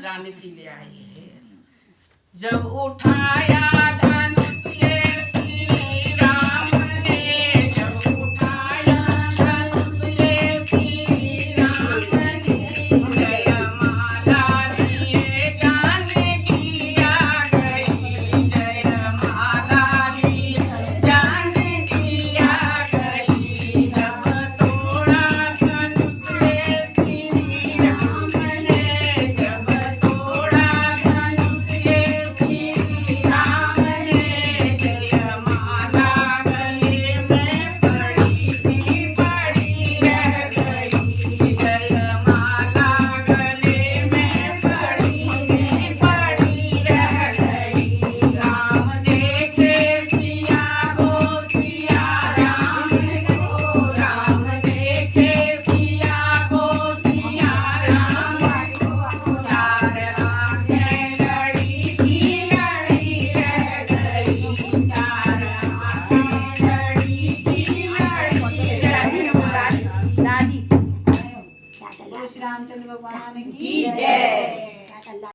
गाने के लिए आई है। जब उठाया धनुष ये श्री राम ने, जब उठाया धनुष ये श्री राम ने, जयमाला दिए जानकी आ गई, जयमाला दिए जानकी आ गई। जब तोड़ा धनुष ये श्री राम ने, जब तोड़ा धनुष ये श्री राम ने, जयमाला गले में पड़ी थी, पड़ी रह गई, जयमाला गले में पड़ी थी, पड़ी रह गई। राम देखे सिया को सिया राम को, राम देखे सिया को सिया राम को, चार आंखें लड़ी थी, लड़ी रह गई, चार आंखें लड़ी थी, लड़ी रह गई। दादी बोलो श्री रामचंद्र भगवान की जय।